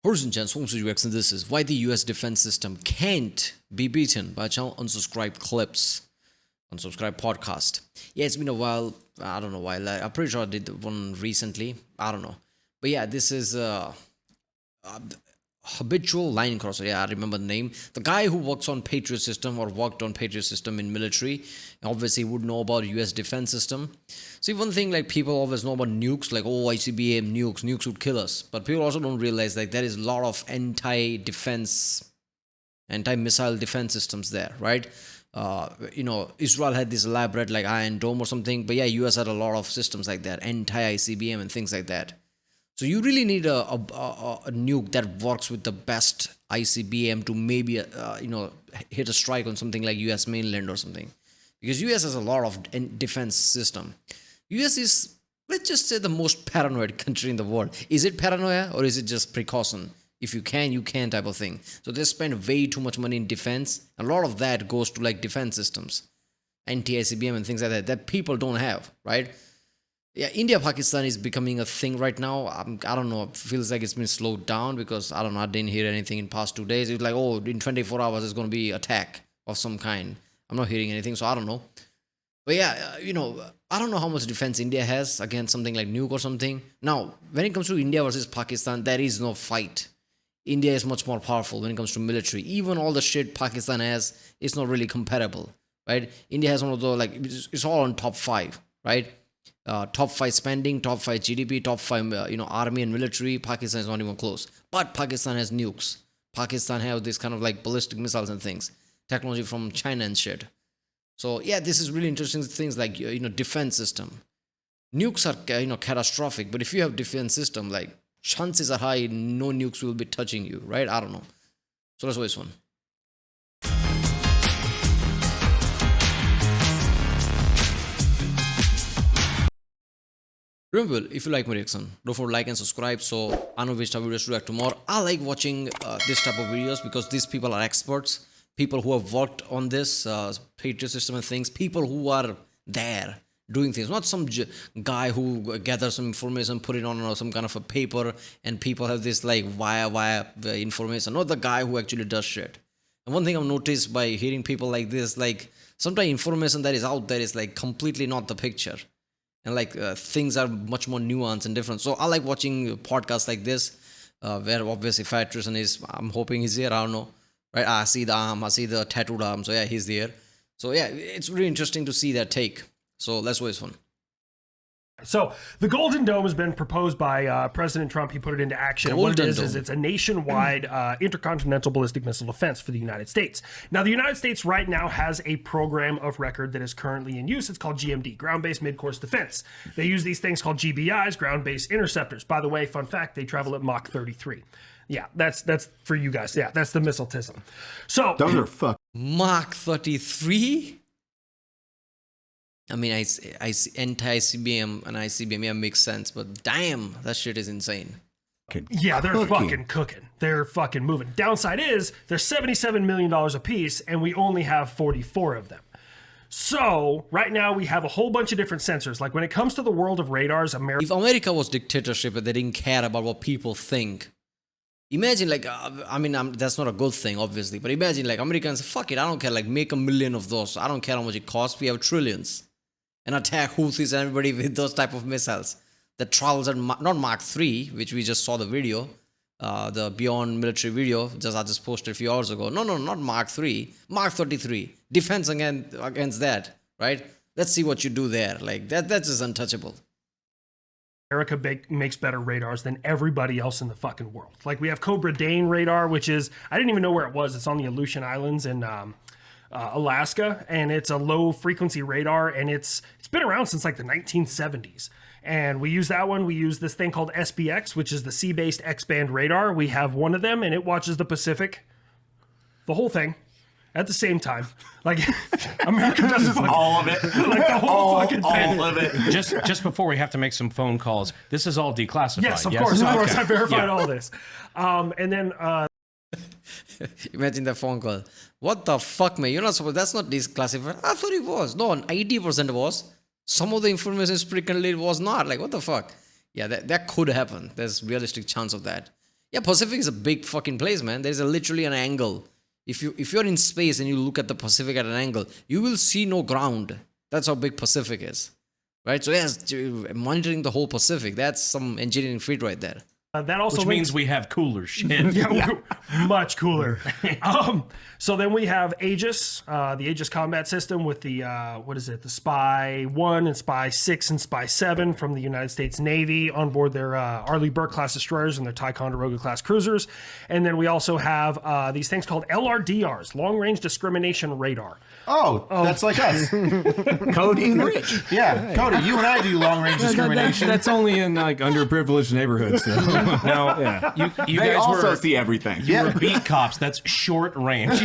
Horizon Chan, UX, and this is why the US defense system can't be beaten by channel unsubscribed clips, unsubscribed podcast. Yeah, it's been a while. I don't know why. I'm pretty sure I did one recently. I don't know. But yeah, this is habitual line crosser. Yeah, I remember the name. The guy who works on Patriot system or worked on Patriot system in military, obviously would know about US defense system. See, one thing like people always know about nukes, like ICBM nukes would kill us. But people also don't realize like there is a lot of anti-missile defense systems there, right? Israel had this elaborate like Iron Dome or something, but yeah, US had a lot of systems like that, anti-ICBM and things like that. So you really need a nuke that works with the best ICBM to maybe hit a strike on something like US mainland or something, because US has a lot of defense system. US is, let's just say, the most paranoid country in the world. Is it paranoia or is it just precaution? If you can type of thing. So they spend way too much money in defense. A lot of that goes to like defense systems, anti-ICBM and things like that people don't have, right? Yeah, India-Pakistan is becoming a thing right now. I don't know. It feels like it's been slowed down because, I don't know, I didn't hear anything in past 2 days. It's like, oh, in 24 hours, there's going to be attack of some kind. I'm not hearing anything, so I don't know. But yeah, I don't know how much defense India has against something like nuke or something. Now, when it comes to India versus Pakistan, there is no fight. India is much more powerful when it comes to military. Even all the shit Pakistan has, it's not really comparable, right? India has one of those, like, it's all on top 5, right? Top 5 spending, top 5 GDP, top 5, army and military. Pakistan is not even close. But Pakistan has nukes. Pakistan have this kind of like ballistic missiles and things. Technology from China and shit. So yeah, this is really interesting things like, defense system. Nukes are, catastrophic. But if you have defense system, like, chances are high no nukes will be touching you, right? I don't know. So let's always one. Remember, if you like my reaction, don't forget to like and subscribe so I know which type of videos to react to more. I like watching this type of videos because these people are experts, people who have worked on this Patriot system and things, people who are there doing things, not some guy who gathers some information, put it on some kind of a paper, and people have this like via information, not the guy who actually does shit. And one thing I've noticed by hearing people like this, like sometimes information that is out there is like completely not the picture. And like things are much more nuanced and different. So I like watching podcasts like this, where obviously Hypersonics is, I'm hoping he's here, I don't know. Right? I see the arm, I see the tattooed arm, so yeah, he's there. So yeah, it's really interesting to see that take. So let's always fun. So the Golden Dome has been proposed by President Trump. He put it into action. And what it is it's a nationwide intercontinental ballistic missile defense for the United States. Now, the United States right now has a program of record that is currently in use. It's called GMD, Ground-Based Mid-Course Defense. They use these things called GBIs, Ground-Based Interceptors. By the way, fun fact, they travel at Mach 33. Yeah, that's for you guys. Yeah, that's the missiletism. So those are Mach 33? I mean, I see anti-ICBM and ICBM, yeah, makes sense, but damn, that shit is insane. Yeah, they're fucking cooking. They're fucking moving. Downside is, they're $77 million a piece, and we only have 44 of them. So, right now, we have a whole bunch of different sensors. Like, when it comes to the world of radars, if America was dictatorship and they didn't care about what people think, imagine, like, that's not a good thing, obviously, but imagine, like, Americans, fuck it, I don't care, like, make 1 million of those. I don't care how much it costs. We have trillions. And attack Houthis and everybody with those type of missiles that travels at not Mach 3, which we just saw the video, the Beyond military video, I just posted a few hours ago. No, not Mach 3, Mach 33. Defense against that, right? Let's see what you do there. Like, that's just untouchable. America makes better radars than everybody else in the fucking world. Like, we have Cobra Dane radar, which is, I didn't even know where it was. It's on the Aleutian Islands in Alaska, and it's a low frequency radar, and it's been around since like the 1970s. And we use that one. We use this thing called SBX, which is the sea-based X-band radar. We have one of them, and it watches the Pacific, the whole thing, at the same time. Like, America does all of it, like the whole fucking thing. All of it. Just before we have to make some phone calls, this is all declassified. Yes, of course, I verified all this. And then imagine the phone call. What the fuck, man? You're not supposed. That's not declassified. I thought it was. No, 80% was. Some of the information is frequently it was not. Like, what the fuck? Yeah, that could happen. There's realistic chance of that. Yeah, Pacific is a big fucking place, man. There's literally an angle. If you're in space and you look at the Pacific at an angle, you will see no ground. That's how big Pacific is, right? So yes, monitoring the whole Pacific, that's some engineering feat right there. That also Which means we have cooler shit. Yeah, much cooler. So then we have Aegis, the Aegis combat system with the, the Spy 1 and Spy 6 and Spy 7 from the United States Navy on board their Arleigh Burke class destroyers and their Ticonderoga class cruisers. And then we also have these things called LRDRs, Long Range Discrimination Radar. Oh, that's like us. Cody and Rich. Yeah, Cody, you and I do long range discrimination. That's only in like underprivileged neighborhoods. Though. Now, Yeah. you They guys also were see everything. you were beat cops. That's short range.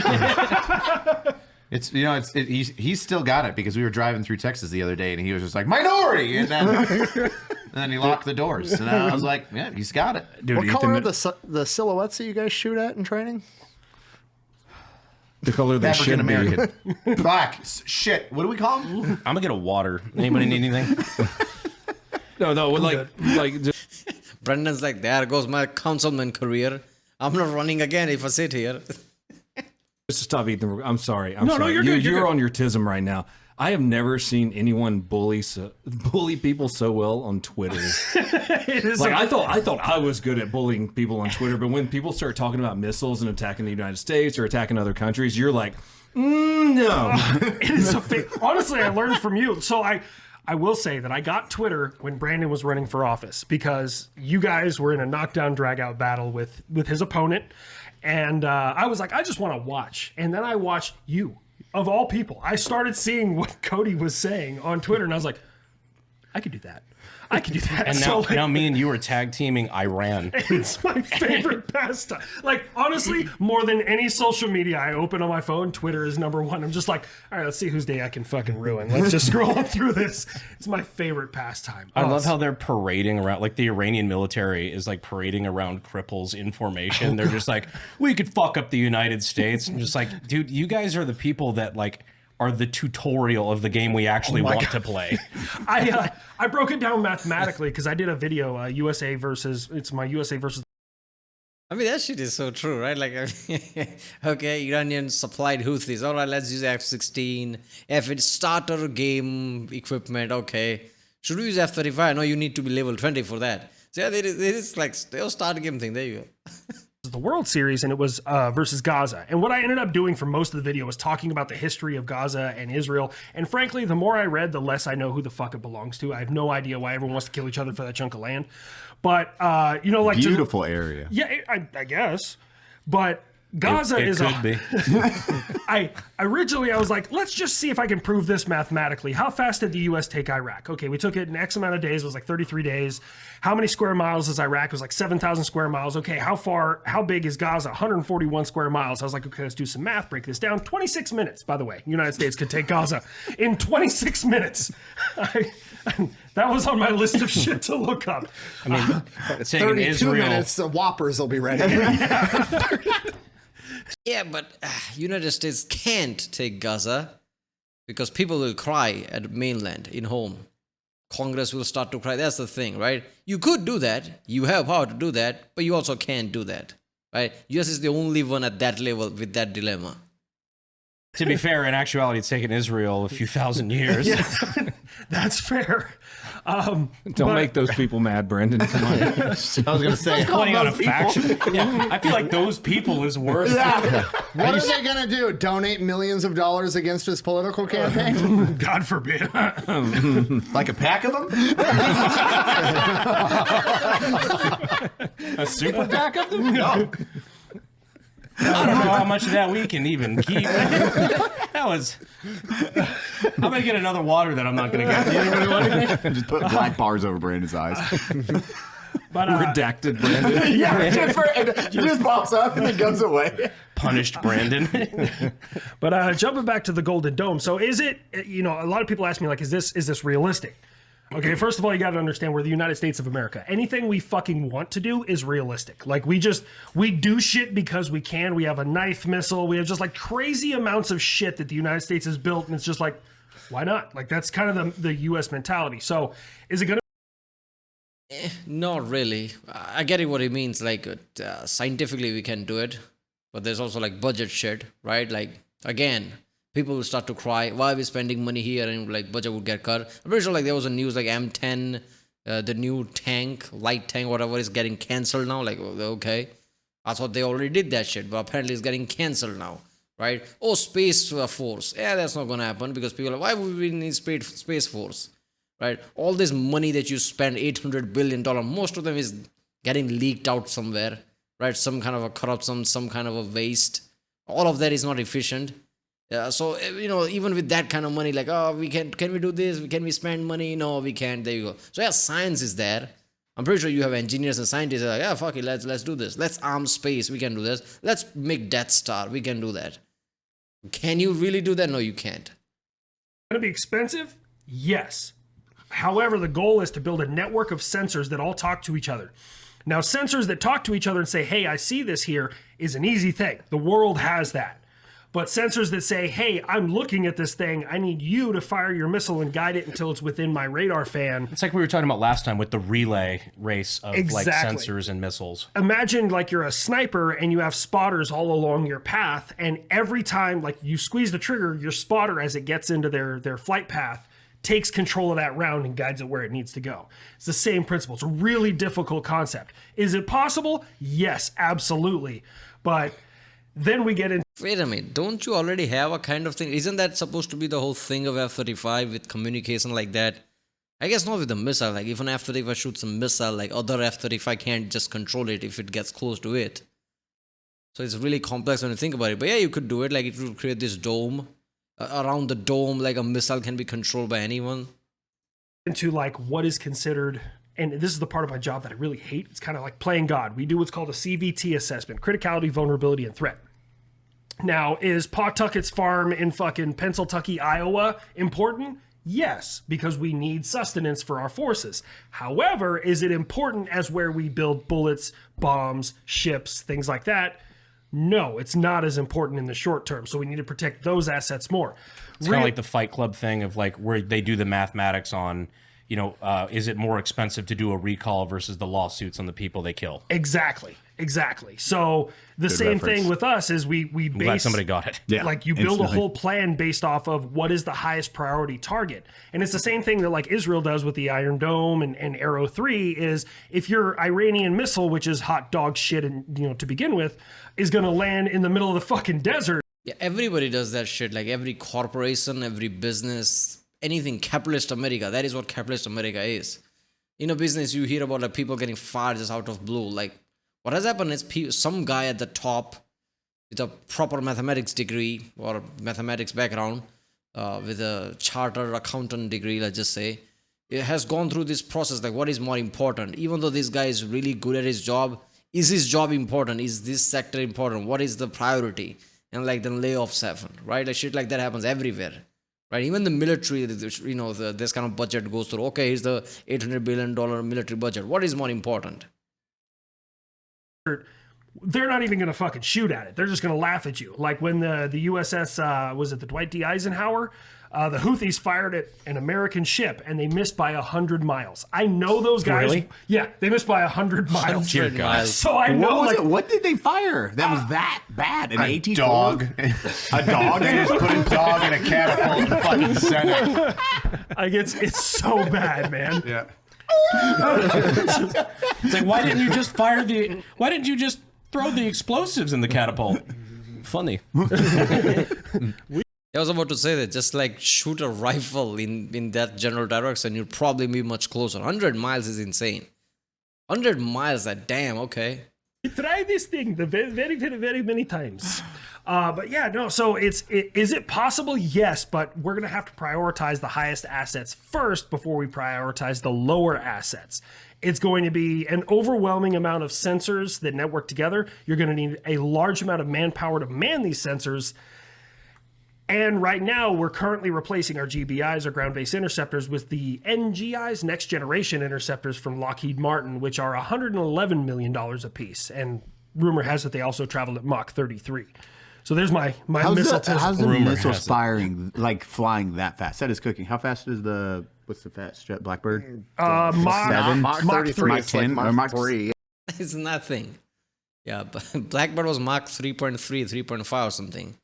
He's still got it because we were driving through Texas the other day and he was just like minority, and then he locked the doors, and I was like, yeah, he's got it. Dude, What you color are have the silhouettes that you guys shoot at in training? The color they African should be. American, black. Shit, what do we call him? I'm gonna get a water. Anybody need anything? No, like just, Brendan's like, there goes my councilman career. I'm not running again if I sit here. just to stop eating. I'm sorry. No, sorry. you're good, you're You're good. on your tism right now. I have never seen anyone bully people so well on Twitter. It is Like I thought I was good at bullying people on Twitter, but when people start talking about missiles and attacking the United States or attacking other countries, you're like, no. It is honestly, I learned from you. So I will say that I got Twitter when Brandon was running for office because you guys were in a knockdown drag-out battle with his opponent. And I was like, I just want to watch. And then I watched you. Of all people, I started seeing what Cody was saying on Twitter, and I was like, I could do that. I could do that. And So, now me and you are tag teaming Iran. it's my favorite pastime. Like, honestly, more than any social media I open on my phone, Twitter is number one. I'm just like, all right, let's see whose day I can fucking ruin. Let's just scroll through this. It's my favorite pastime. I love how they're parading around, like the Iranian military is like parading around cripples in formation. They're just like, we could fuck up the United States. I'm just like, dude, you guys are the people that like are the tutorial of the game we actually want to play. I broke it down mathematically because I did a video, USA versus I mean, that shit is so true, right? Like, okay, Iranians supplied Houthis. All right, let's use F-16. It's starter game equipment. Okay. Should we use F-35? No, you need to be level 20 for that. So yeah, it is like a starter game thing. There you go. the World Series, and it was versus Gaza. And what I ended up doing for most of the video was talking about the history of Gaza and Israel. And frankly, the more I read, the less I know who the fuck it belongs to. I have no idea why everyone wants to kill each other for that chunk of land. But, you know, like... Beautiful area. Yeah, I guess. But Gaza it is... could be. I was like, let's just see if I can prove this mathematically. How fast did the U.S. take Iraq? Okay, we took it in X amount of days. It was like 33 days. How many square miles is Iraq? It was like 7,000 square miles. Okay, how big is Gaza? 141 square miles. I was like, okay, let's do some math. Break this down. 26 minutes, by the way. United States could take Gaza in 26 minutes. That was on my list of shit to look up. I mean, it's saying in 32 Israel. minutes, the Whoppers will be ready. Yeah, but United States can't take Gaza because people will cry at mainland in home. Congress will start to cry. That's the thing, right? You could do that. You have power to do that, but you also can't do that, right? US is the only one at that level with that dilemma. To be fair, in actuality, it's taken Israel a few thousand years. That's fair. Don't make those people mad, Brendan. Come on. I was gonna say, Putting on a faction. Yeah, I feel like those people is worse. What are they going to do? Donate millions of dollars against his political campaign? God forbid. like a pack of them. A super pack of them? No. I don't know how much of that we can even keep. That was... I'm going to get another water that I'm not going to get. Anybody want anything? Just put black bars over Brandon's eyes. But, Redacted, Brendan. Yeah, he just pops up and then goes away. Punished Brandon. But jumping back to the Golden Dome. So is it, you know, a lot of people ask me, like, is this realistic? Okay, first of all, you got to understand we're the United States of America. Anything we fucking want to do is realistic. Like, we do shit because we can. We have a knife missile. We have just, like, crazy amounts of shit that the United States has built, and it's just like, why not? Like, that's kind of the U.S. mentality. So is it going to... Not really. I get it what he means. Like scientifically, we can do it, but there's also like budget shit, right? Like again, people will start to cry. Why are we spending money here and like budget would get cut? I'm pretty sure like there was a news like M10, the new tank, light tank, whatever, is getting cancelled now. Like okay, I thought they already did that shit, but apparently it's getting cancelled now, right? Oh, space force. Yeah, that's not gonna happen because people are like, why would we need space force? Right, all this money that you spend, $800 billion, most of them is getting leaked out somewhere, right? Some kind of a corruption, some kind of a waste. All of that is not efficient. So even with that kind of money, like, oh, can we do this? Can we spend money? No, we can't. There you go. So yeah, science is there. I'm pretty sure you have engineers and scientists that are like, yeah, fuck it, let's do this. Let's arm space. We can do this. Let's make Death Star. We can do that. Can you really do that? No, you can't. Going to be expensive? Yes. However, the goal is to build a network of sensors that all talk to each other. Now, sensors that talk to each other and say, hey, I see this here, is an easy thing. The world has that. But sensors that say, hey, I'm looking at this thing, I need you to fire your missile and guide it until it's within my radar fan. It's like we were talking about last time with the relay race of like sensors and missiles. Imagine like you're a sniper and you have spotters all along your path, and every time like you squeeze the trigger, your spotter, as it gets into their flight path, takes control of that round and guides it where it needs to go. It's the same principle. It's a really difficult concept. Is it possible? Yes, absolutely. But then we get into... Wait a minute, don't you already have a kind of thing? Isn't that supposed to be the whole thing of F-35 with communication like that? I guess not with the missile. Like if an F-35 shoots a missile, like other F-35 can't just control it if it gets close to it. So it's really complex when you think about it. But yeah, you could do it. Like it would create this dome. Around the dome, like a missile can be controlled by anyone. Into like what is considered, and this is the part of my job that I really hate. It's kind of like playing God. We do what's called a CVT assessment: criticality, vulnerability, and threat. Now, is Pawtucket's farm in fucking Pennsylvania, Iowa important? Yes, because we need sustenance for our forces. However, is it important as where we build bullets, bombs, ships, things like that? No, it's not as important in the short term. So we need to protect those assets more. It's kind of like the Fight Club thing of like where they do the mathematics on, is it more expensive to do a recall versus the lawsuits on the people they kill? Exactly. So the same thing with us is we base... Glad somebody got it. Yeah, like you build a whole plan based off of what is the highest priority target. And it's the same thing that like Israel does with the Iron Dome and Arrow 3 is if your Iranian missile, which is hot dog shit and to begin with, is going to land in the middle of the fucking desert. Yeah, everybody does that shit. Like every corporation, every business, anything. Capitalist America. That is what capitalist America is. In a business, you hear about like people getting fired just out of blue. Like what has happened is some guy at the top with a proper mathematics degree or mathematics background, with a chartered accountant degree, let's just say, it has gone through this process. Like what is more important? Even though this guy is really good at his job, is his job important? Is this sector important? What is the priority? And like then layoffs happen, right? Like shit like that happens everywhere, right? Even the military, this kind of budget goes through. Okay, here's the $800 billion military budget. What is more important? They're not even going to fucking shoot at it. They're just going to laugh at you. Like when the USS, was it the Dwight D. Eisenhower? The Houthis fired at an American ship and they missed by 100 miles. I know those guys. Really? Yeah, they missed by 100 miles. Dear God. So I know. What was it? What did they fire that was that bad? An A AT-4? dog. A dog? They just put a dog in a catapult and fucking sent it. Like it's so bad, man. Yeah. It's like, why didn't you just throw the explosives in the catapult? Funny. I was about to say that just like shoot a rifle in that general direction, you'll probably be much closer. 100 miles is insane. 100 miles, that damn, okay. We tried this thing very, very, very many times. But yeah, no, so is it possible? Yes, but we're going to have to prioritize the highest assets first before we prioritize the lower assets. It's going to be an overwhelming amount of sensors that network together. You're going to need a large amount of manpower to man these sensors. And right now, we're currently replacing our GBIs, our ground-based interceptors, with the NGIs, next generation interceptors from Lockheed Martin, which are $111 million a piece. And rumor has it they also travel at Mach 33. So there's my How's missile the, test. how's the Rumor missiles has it. firing, like flying that fast? That is cooking. How fast is the What's the fast jet? Blackbird? Mach, Mach Mach 33 3. is like Or Mach Mach 3. It's nothing. Yeah, but Blackbird was Mach 3.3, 3.5 or something.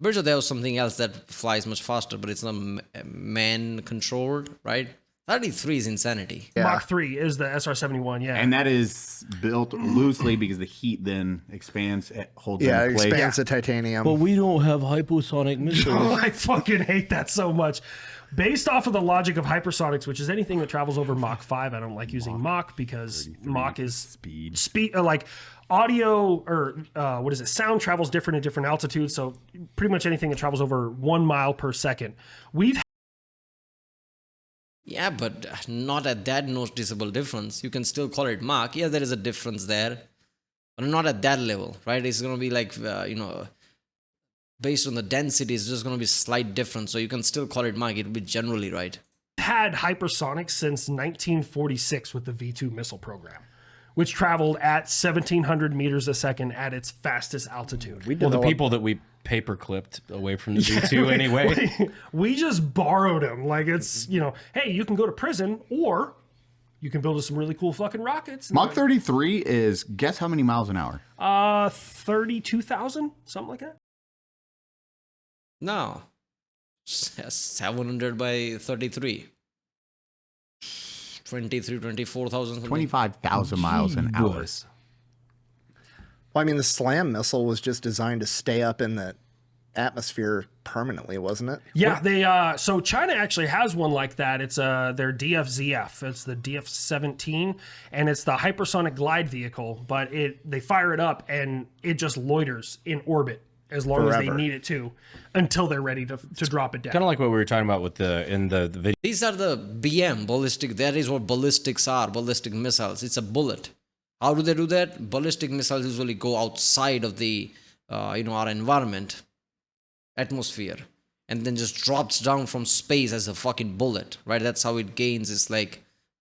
Pretty sure there was something else that flies much faster, but it's not man-controlled, right? 33 is insanity. Yeah. Mach 3 is the SR-71, yeah. And that is built loosely because the heat then expands, it holds Yeah, it it in place. expands the titanium. we don't have hypersonic missiles. Oh, I fucking hate that so much. Based off of the logic of hypersonics, which is anything that travels over Mach 5, I don't like using Mach because Mach is speed like audio or sound travels different at different altitudes. So pretty much anything that travels over 1 mile per second. Yeah, but not at that noticeable difference. You can still call it Mach. Yeah, there is a difference there, but not at that level, right? It's going to be like, based on the density, it's just going to be slight difference. So you can still call it Mach. It'll be generally right. Had hypersonics since 1946 with the V2 missile program, which traveled at 1,700 meters a second at its fastest altitude. Well, the people that we paper clipped away from the V2 anyway. We just borrowed them. Like it's, hey, you can go to prison or you can build us some really cool fucking rockets. Mach 33 is, guess how many miles an hour? 32,000, something like that. No. 700 by 33. 24,000. 25,000 miles an hour. Well, I mean, the SLAM missile was just designed to stay up in the atmosphere permanently, wasn't it? Yeah, so China actually has one like that. It's their DFZF. It's the DF-17, and it's the hypersonic glide vehicle. But they fire it up, and it just loiters in orbit as long as they need it to, until they're ready to drop it down. Kind of like what we were talking about with the video. These are the BM, ballistic. That is what ballistics are, ballistic missiles. It's a bullet. How do they do that? Ballistic missiles usually go outside of the, our environment, atmosphere, and then just drops down from space as a fucking bullet, right? That's how it gains its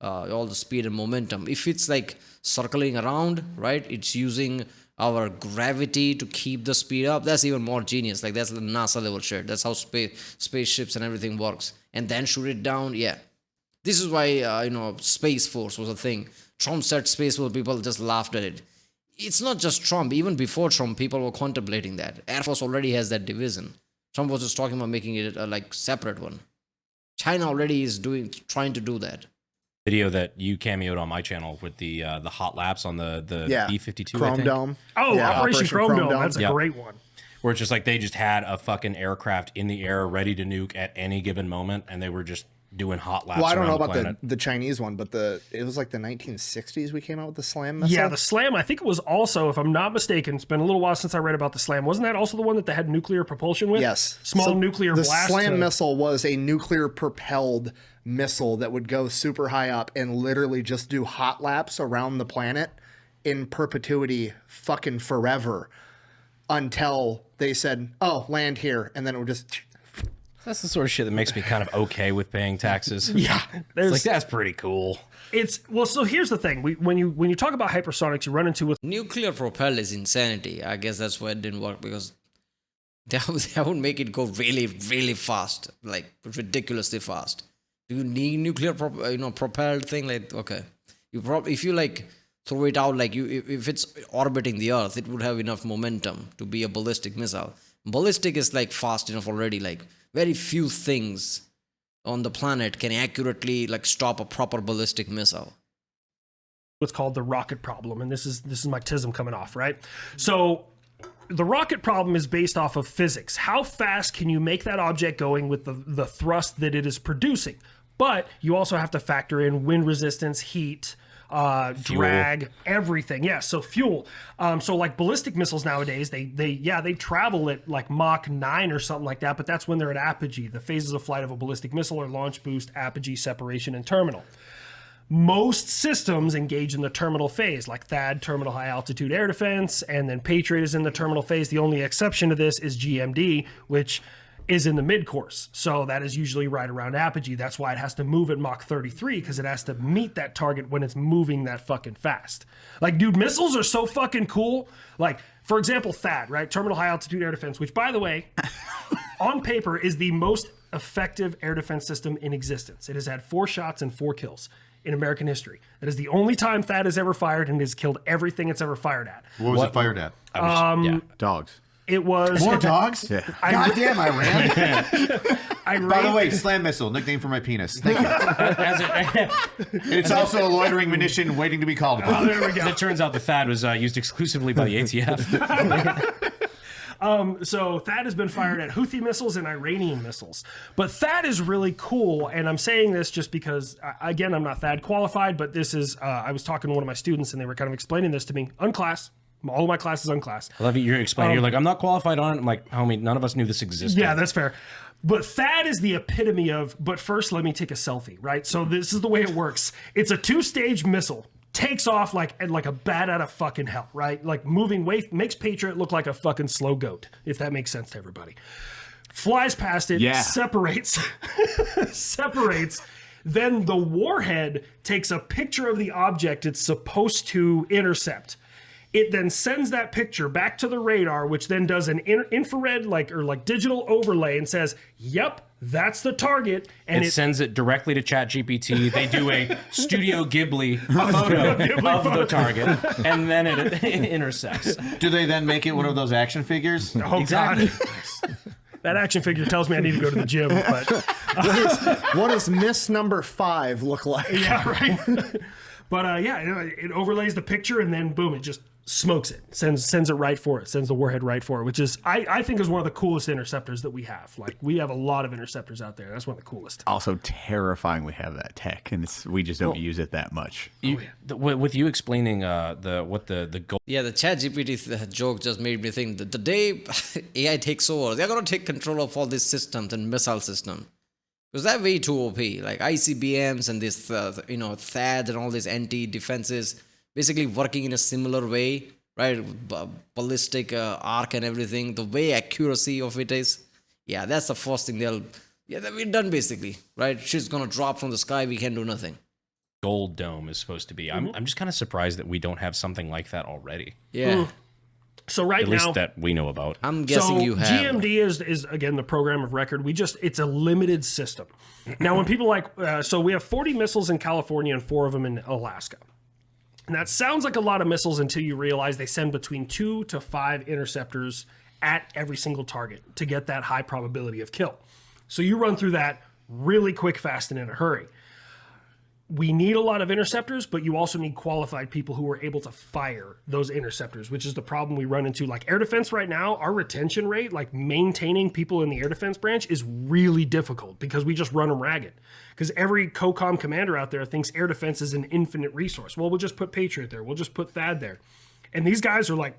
all the speed and momentum. If it's like circling around, right? It's using our gravity to keep the speed up. That's even more genius. Like that's the NASA level shit. That's how spaceships and everything works. And then shoot it down. Yeah, this is why Space Force was a thing. Trump said Space Force, people just laughed at it. It's not just Trump. Even before Trump, people were contemplating that. Air Force already has that division. Trump was just talking about making it a separate one. China already is trying to do that. Video that you cameoed on my channel with the hot laps on the B-52 Chrome I think. Dome. Oh, Yeah, Operation Chrome Dome. That's a Yep. great one. Where it's just like they just had a fucking aircraft in the air ready to nuke at any given moment, and they were just doing hot laps. Well, I don't know around about the planet. the Chinese one, but it was like the 1960s we came out with the SLAM missile. Yeah, the SLAM, I think it was also, if I'm not mistaken, it's been a little while since I read about the SLAM. Wasn't that also the one that they had nuclear propulsion with? Yes. Small So nuclear the blast. SLAM missile was a nuclear propelled missile that would go super high up and literally just do hot laps around the planet in perpetuity, fucking forever, until they said, "Oh, land here," and then it would just. That's the sort of shit that makes me kind of okay with paying taxes. Yeah, It's like that's pretty cool. So here's the thing: when you talk about hypersonics, you run into with Nuclear propelled is insanity. I guess that's why it didn't work, because that would make it go really, really fast, like ridiculously fast. Do you need nuclear propelled thing? Like, okay, if you like throw it out, like if it's orbiting the Earth, it would have enough momentum to be a ballistic missile. Ballistic is like fast enough already. Like very few things on the planet can accurately stop a proper ballistic missile. what's called the rocket problem, and this is my TISM coming off, right? So the rocket problem is based off of physics. How fast can you make that object going with the thrust that it is producing? But you also have to factor in wind resistance, heat, drag, everything. Yeah, so fuel. So like ballistic missiles nowadays, they travel at like Mach 9 or something like that, but that's when they're at apogee. The phases of flight of a ballistic missile are launch, boost, apogee, separation, and terminal. Most systems engage in the terminal phase, like THAAD, Terminal High Altitude Air Defense, and then Patriot is in the terminal phase. The only exception to this is GMD, which is in the mid-course. So that is usually right around apogee. That's why it has to move at Mach 33, because it has to meet that target when it's moving that fucking fast. Like, dude, missiles are so fucking cool. Like, for example, THAAD, right? Terminal High Altitude Air Defense, which, by the way, on paper is the most effective air defense system in existence. It has had 4 shots and 4 kills in American history. That is the only time THAAD has ever fired, and has killed everything it's ever fired at. What was it fired at? Dogs. It was More dogs? Yeah. God damn, Iran. Iran. By the way, slam missile, nickname for my penis. Thank you. It's also a loitering munition waiting to be called upon. There we go. It turns out the THAAD was used exclusively by the ATF. So THAAD has been fired at Houthi missiles and Iranian missiles. But THAAD is really cool, and I'm saying this just because, again, I'm not THAAD qualified, but this is, I was talking to one of my students, and they were kind of explaining this to me. Unclass. All of my classes unclass. I love it. You're explaining. You're like, I'm not qualified on it. I'm like, homie, none of us knew this existed. Yeah, that's fair. But THAAD is the epitome of, but first let me take a selfie, right? So this is the way it works. It's a 2-stage missile. Takes off like a bat out of fucking hell, right? Like moving way, makes Patriot look like a fucking slow goat, if that makes sense to everybody. Flies past it, separates, separates. Then the warhead takes a picture of the object it's supposed to intercept. It then sends that picture back to the radar, which then does an infrared or digital overlay and says, "Yep, that's the target." And it sends it directly to ChatGPT. They do a Studio Ghibli photo of the target, and then it intercepts. Do they then make it one of those action figures? Oh, exactly. God. That action figure tells me I need to go to the gym. But what does Miss Number 5 look like? Yeah, right. But it overlays the picture, and then boom, it just smokes it, sends it right for it, sends the warhead right for it, which is I think is one of the coolest interceptors that we have. Like, we have a lot of interceptors out there. That's one of the coolest. Also terrifying we have that tech, and we just don't use it that much. With you explaining the goal. Yeah, the ChatGPT joke just made me think that the day AI takes over, they're gonna take control of all these systems and missile system. Because they're way too OP. Like ICBMs and this, THAAD and all these anti-defenses, basically working in a similar way, right? Ballistic arc and everything. The way accuracy of it is, yeah, that's the first thing we're done basically, right? Shit's gonna drop from the sky. We can do nothing. Gold Dome is supposed to be. I'm just kind of surprised that we don't have something like that already. Yeah. So right At now, least that we know about. I'm guessing you have. GMD is again the program of record. It's a limited system. Now, when people so we have 40 missiles in California and 4 of them in Alaska. And that sounds like a lot of missiles until you realize they send between 2 to 5 interceptors at every single target to get that high probability of kill. So you run through that really quick, fast, and in a hurry. We need a lot of interceptors, but you also need qualified people who are able to fire those interceptors, which is the problem we run into. Like air defense right now, our retention rate, like maintaining people in the air defense branch, is really difficult because we just run them ragged. Because every COCOM commander out there thinks air defense is an infinite resource. Well, we'll just put Patriot there. We'll just put THAAD there. And these guys are like,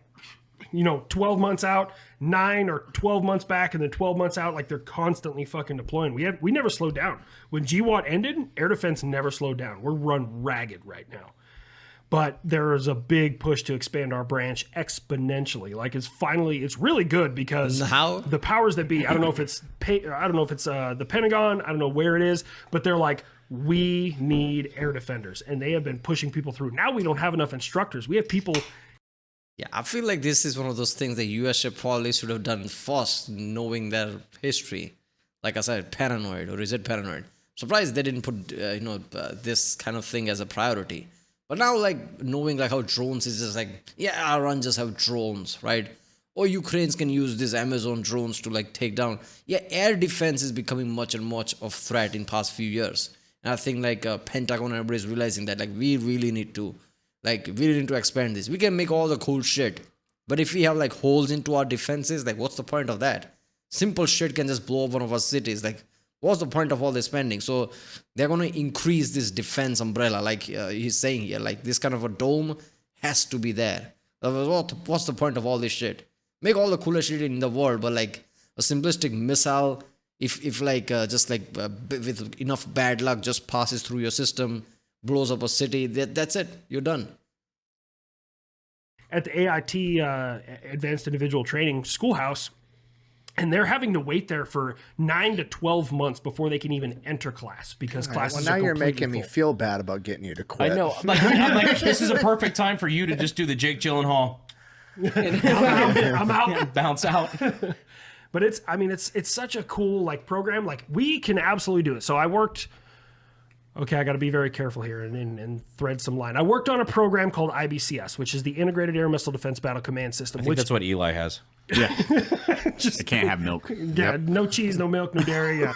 12 months out, 9 or 12 months back, and then 12 months out. Like, they're constantly fucking deploying. We never slowed down. When GWAT ended, air defense never slowed down. We're run ragged right now. But there is a big push to expand our branch exponentially. Like, it's really good because the powers that be, I don't know if it's the Pentagon, I don't know where it is, but they're like, we need air defenders, and they have been pushing people through. Now we don't have enough instructors. We have people. Yeah, I feel like this is one of those things that US probably should have done first, knowing their history. Like I said, paranoid, or is it paranoid? Surprised they didn't put this kind of thing as a priority. But now, like, knowing like how drones is just like, yeah, Iran just have drones, right? Or Ukrainians can use these Amazon drones to like take down. Yeah, air defense is becoming much and much of threat in past few years. And I think like Pentagon and everybody is realizing that like we really need to expand this. We can make all the cool shit, but if we have like holes into our defenses, like what's the point of that? Simple shit can just blow up one of our cities. Like, what's the point of all this spending? So they're going to increase this defense umbrella, like he's saying here. Like, this kind of a dome has to be there. What's the point of all this shit? Make all the coolest shit in the world, but like a simplistic missile, if like just like with enough bad luck, just passes through your system, blows up a city, that's it. You're done. At the AIT Advanced Individual Training Schoolhouse, and they're having to wait there for 9 to 12 months before they can even enter class because classes now are you're completely making me full. feel bad about getting you to quit. I know. I'm like, this is a perfect time for you to just do the Jake Gyllenhaal. I'm out. Bounce out. But it's such a cool like program. Like we can absolutely do it. So I worked. Okay, I got to be very careful here and thread some line. I worked on a program called IBCS, which is the Integrated Air Missile Defense Battle Command System. I think that's what Eli has. Yeah. Just, it can't have milk. Yeah, no cheese, no milk, no dairy. Yeah.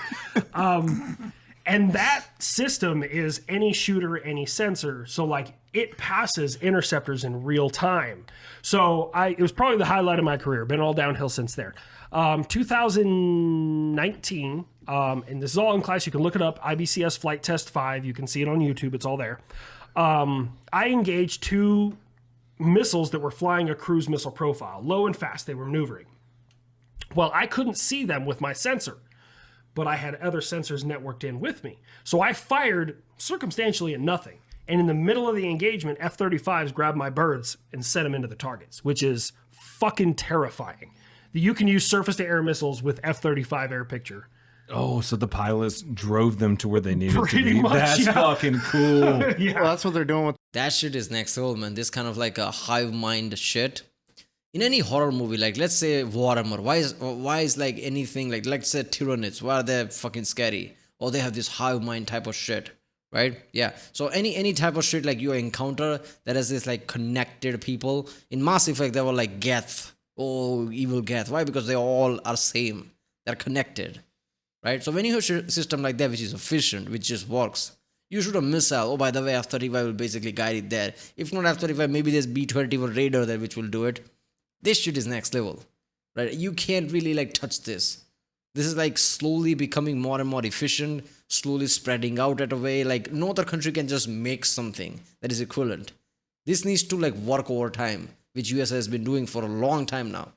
And that system is any shooter, any sensor. So like it passes interceptors in real time. So it was probably the highlight of my career. Been all downhill since there. 2019, and this is all in class. You can look it up. IBCS Flight Test 5. You can see it on YouTube. It's all there. I engaged 2 missiles that were flying a cruise missile profile, low and fast. They were maneuvering. Well, I couldn't see them with my sensor, but I had other sensors networked in with me. So I fired circumstantially at nothing. And in the middle of the engagement, F-35s grabbed my birds and sent them into the targets, which is fucking terrifying. You can use surface-to-air missiles with F-35 air picture. Oh, so the pilots drove them to where they needed Pretty to be. much, That's yeah. fucking cool. Yeah. Well, that's what they're doing with That shit is next level, man. This kind of like a hive mind shit. In any horror movie, like let's say Warhammer, why is like anything like let's say Tyranids, why are they fucking scary? Or they have this hive mind type of shit, right? Yeah. So any type of shit like you encounter that has this like connected people. In Mass Effect, they were like Geth. Oh, evil Geth. Why? Because they all are same. They're connected, right? So when you have a system like that, which is efficient, which just works, you shoot a missile. Oh, by the way, F-35 will basically guide it there. If not F-35, maybe there's B-21 radar there which will do it. This shit is next level, right? You can't really like touch this. This is like slowly becoming more and more efficient, slowly spreading out at a way like no other country can just make something that is equivalent. This needs to like work over time, which USA has been doing for a long time now.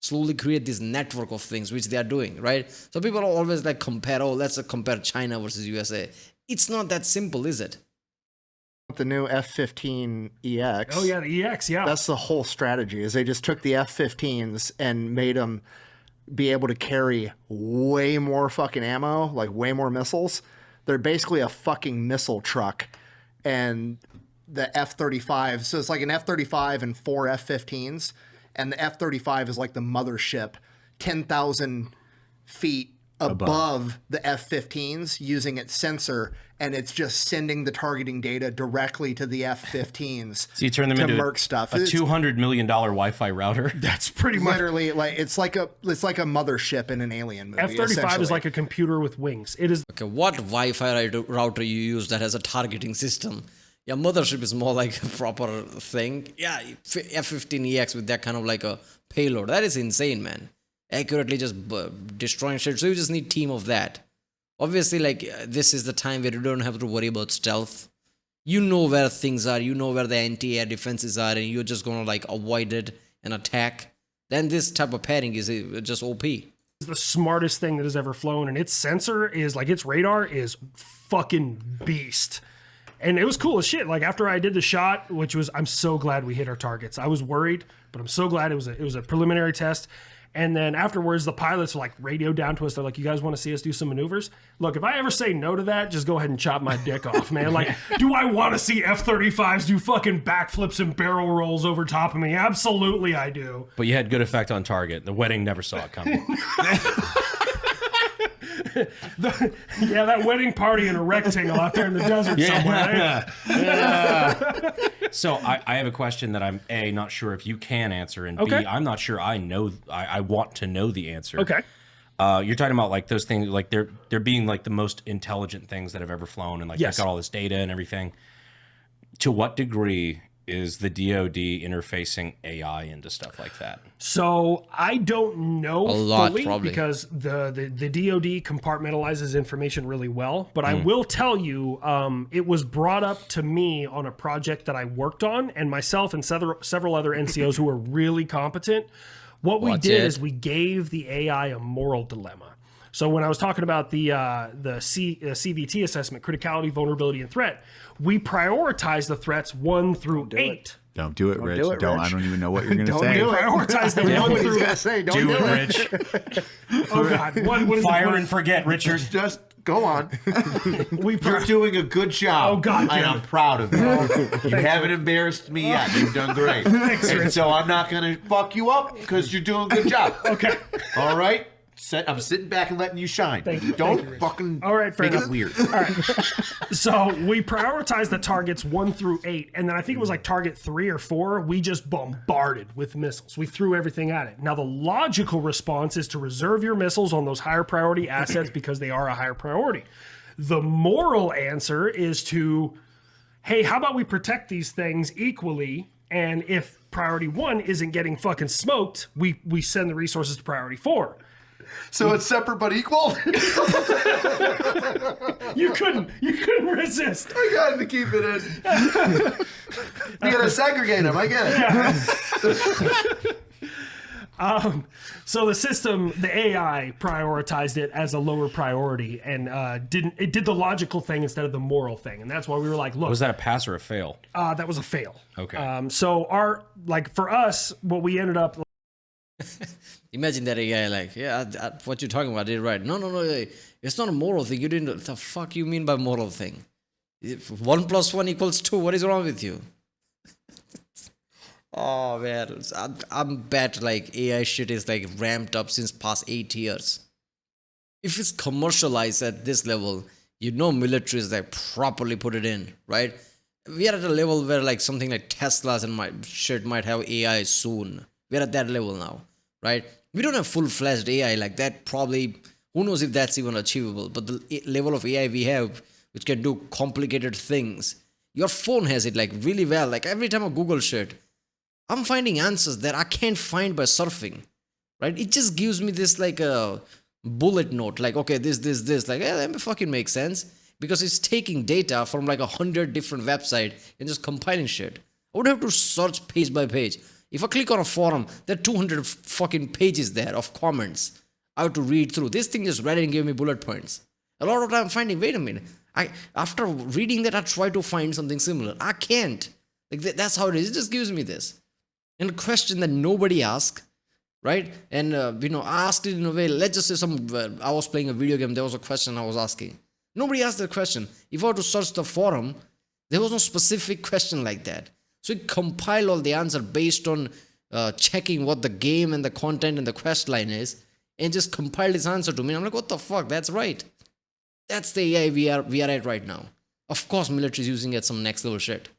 Slowly create this network of things which they are doing, right? So people are always like compare, oh, let's compare China versus USA. It's not that simple, is it? the new F-15 EX. Oh yeah, the EX, yeah. That's the whole strategy. Is they just took the F-15s and made them be able to carry way more fucking ammo, like way more missiles. They're basically a fucking missile truck, and the F-35. So it's like an F-35 and 4 F-15s, and the F-35 is like the mothership, 10,000 feet above the F-15s using its sensor, and it's just sending the targeting data directly to the F-15s. So you turn them to into merc stuff. a $200 million Wi-Fi router. That's pretty much Literally, like it's like a mothership in an alien movie. F-35 is essentially. like a computer with wings. It is. Okay, what Wi-Fi router you use that has a targeting system? Yeah, mothership is more like a proper thing. Yeah, F-15EX with that kind of like a payload. That is insane, man. Accurately just destroying shit. So you just need team of that. Obviously, like this is the time where you don't have to worry about stealth. You know where things are. You know where the anti-air defenses are, and you're just gonna like avoid it and attack. Then this type of pairing is just OP. It's the smartest thing that has ever flown, and its sensor is like its radar is fucking beast. And it was cool as shit. Like after I did the shot, which was, I'm so glad we hit our targets. I was worried, but I'm so glad it was a preliminary test. And then afterwards, the pilots like radioed down to us. They're like, "You guys want to see us do some maneuvers?" Look, if I ever say no to that, just go ahead and chop my dick off, man. Like, do I want to see F-35s do fucking backflips and barrel rolls over top of me? Absolutely, I do. But you had good effect on target. The wedding never saw it coming. Yeah, that wedding party in a rectangle out there in the desert somewhere. Eh? So I have a question that I'm A, not sure if you can answer, and Okay. B, I'm not sure I know. I want to know the answer. Okay. You're talking about like those things, like they're being like the most intelligent things that have ever flown, and like Yes. they've got all this data and everything. To what degree is the DoD interfacing AI into stuff like that? So I don't know A lot, fully probably. because the DoD compartmentalizes information really well. But I will tell you, it was brought up to me on a project that I worked on, and myself and several other NCOs who were really competent. What we Watch did it. is we gave the AI a moral dilemma. So when I was talking about the CVT assessment, criticality, vulnerability, and threat, we prioritized the threats 1 through 8. Don't do it, Rich. do it, Don't. Rich. I don't even know what you're going to Don't say. do it. Prioritize them You know 1 what he's through gonna say. Don't do, Do it. it, Rich. Oh God! What is Fire it? and forget, Richard. Just go on. We You're doing a good job. Oh, God, and damn I'm it. proud of you. You haven't embarrassed me yet. You've done great. And so I'm not going to fuck you up because you're doing a good job. Okay. All right? I'm sitting back and letting you shine. Thank you. Don't fucking All right, fair make enough. it weird. So we prioritized the targets 1 through 8, and then I think it was like target 3 or 4. We just bombarded with missiles. We threw everything at it. Now the logical response is to reserve your missiles on those higher priority assets because they are a higher priority. The moral answer is to, hey, how about we protect these things equally? And if priority 1 isn't getting fucking smoked, we send the resources to priority 4. So it's separate but equal. You couldn't resist. I got to keep it in. You gotta segregate them. I get it. So the system, the AI, prioritized it as a lower priority and did the logical thing instead of the moral thing, and that's why we were like, look, Was that a pass or a fail? that was a fail. Okay. So for us, what we ended up. Imagine that AI like, what you're talking about, I did right. No, it's not a moral thing. You didn't. What the fuck you mean by moral thing? If 1 + 1 = 2. What is wrong with you? Oh man, I'm bet like AI shit is like ramped up since past 8 years. If it's commercialized at this level, military is like properly put it in, right? We are at a level where like something like Teslas and my shit might have AI soon. We're at that level now, right? We don't have full-fledged AI like that. Probably, who knows if that's even achievable? But the level of AI we have, which can do complicated things, your phone has it like really well. Like every time I Google shit, I'm finding answers that I can't find by surfing, right? It just gives me this like a bullet note, like, okay, this, like, yeah, that fucking makes sense, because it's taking data from like 100 different websites and just compiling shit. I would have to search page by page. If I click on a forum, there are 200 fucking pages there of comments I have to read through. This thing just read it and gave me bullet points. A lot of time I'm finding, wait a minute, after reading that, I try to find something similar. I can't. Like that's how it is. It just gives me this. And a question that nobody asked, right? And, I asked it in a way, let's just say I was playing a video game, there was a question I was asking. Nobody asked the question. If I were to search the forum, there was no specific question like that. So it compiled all the answer based on checking what the game and the content and the quest line is, and just compiled its answer to me. I'm like, what the fuck? That's right. That's the AI we are at right now. Of course, military is using it some next level shit.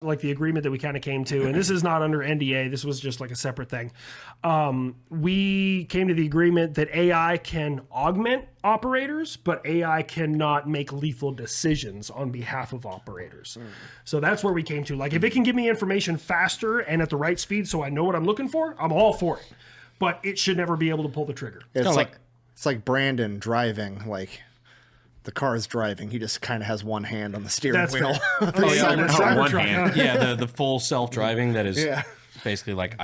Like the agreement that we kind of came to, and this is not under NDA, this was just like a separate thing. We came to the agreement that AI can augment operators, but AI cannot make lethal decisions on behalf of operators. So that's where we came to. Like, if it can give me information faster and at the right speed so I know what I'm looking for, I'm all for it. But it should never be able to pull the trigger. It's like Brandon driving, like the car's driving. He just kind of has one hand on the steering That's wheel. fair. Oh, yeah, Cybertruck. Cybertruck, One hand. Yeah, the full self-driving that is Yeah. basically like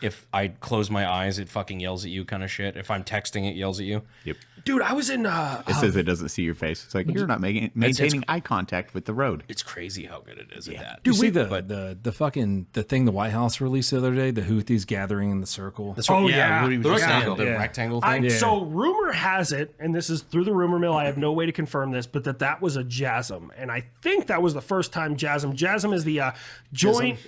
if I close my eyes, it fucking yells at you kind of shit. If I'm texting, it yells at you. Yep. Dude, I was in It says it doesn't see your face. It's like you're not maintaining eye contact with the road. It's crazy how good it is at that. Do you see the fucking thing the White House released the other day? The Houthis gathering in the circle. Oh, yeah. The rectangle, the Yeah. rectangle thing. So rumor has it, and this is through the rumor mill, I have no way to confirm this, but that was a JASM. And I think that was the first time JASM is the joint...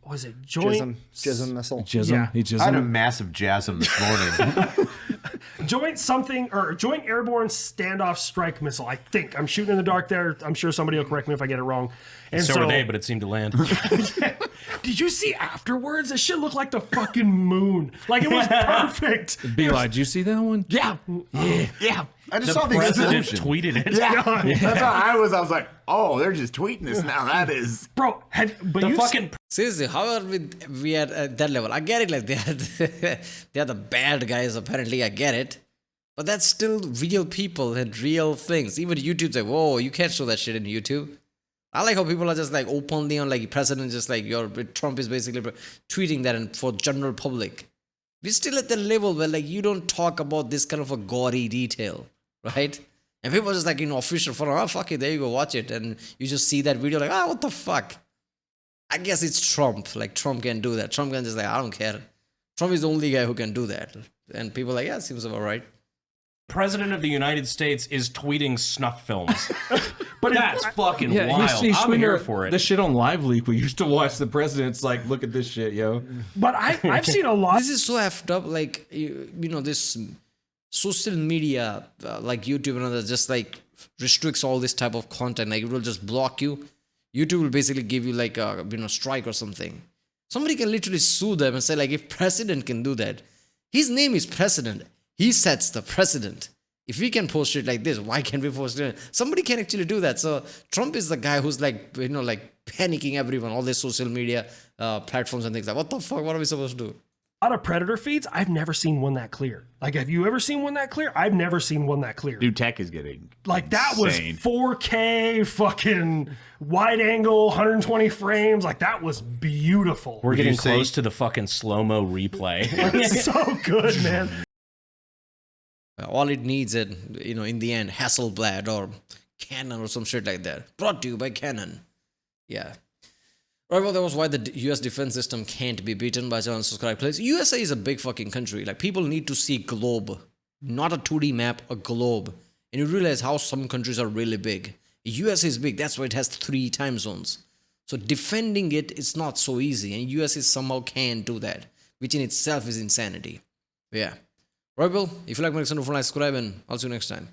Was it joint? Jism missile. Jism. Yeah. He I had a jism. massive jasm this morning. Joint airborne standoff strike missile. I think I'm shooting in the dark there. I'm sure somebody will correct me if I get it wrong. And So were they, but it seemed to land. did you see afterwards? That shit looked like the fucking moon. Like it was perfect. Be like, did you see that one? Yeah. I just saw the President explosion. tweeted it. That's how I was. I was like, oh, they're just tweeting this now. That is. Bro, but The you fucking Seriously, how are we are at that level? I get it, like they are the bad guys, apparently, I get it. But that's still real people and real things. Even YouTube's like, whoa, you can't show that shit in YouTube. I like how people are just like openly on like president, just like Trump is basically tweeting that and for general public. We're still at the level where like you don't talk about this kind of a gory detail, right? And people are just like, official forum, oh fuck it, there you go, watch it. And you just see that video like, what the fuck? I guess it's Trump. Like Trump can do that. Trump can just like, I don't care. Trump is the only guy who can do that. And people are like, yeah, seems about right. president of the United States is tweeting snuff films. But that's fucking wild. he's I'm tweeting here for it. The shit on Live Leak. We used to watch the president's like, look at this shit, yo. But I've seen a lot. This is so effed up. Like, this social media like YouTube and others just like restricts all this type of content. Like it will just block you. YouTube will basically give you like a strike or something. Somebody can literally sue them and say like, if president can do that, his name is president. He sets the precedent. If we can post it like this, why can't we post it? Somebody can actually do that. So Trump is the guy who's like, like panicking everyone, all these social media platforms and things like, what the fuck? What are we supposed to do? A lot of Predator feeds, I've never seen one that clear. Like, have you ever seen one that clear? I've never seen one that clear. Dude, tech is getting Like, that insane. was 4K, fucking wide angle, 120 frames. Like, that was beautiful. We're getting you say- close to the fucking slow-mo replay. It's so good, man. All it needs it, in the end, Hasselblad or Canon or some shit like that. Brought to you by Canon. Yeah. Right, well, that was why the US defense system can't be beaten by channel subscribe. Please. USA is a big fucking country. Like, people need to see globe, not a 2D map, a globe. And you realize how some countries are really big. US is big. That's why it has 3 time zones. So defending it is not so easy. And US is somehow can do that, which in itself is insanity. But yeah. Right, well, if you like my content, don't forget to subscribe, and I'll see you next time.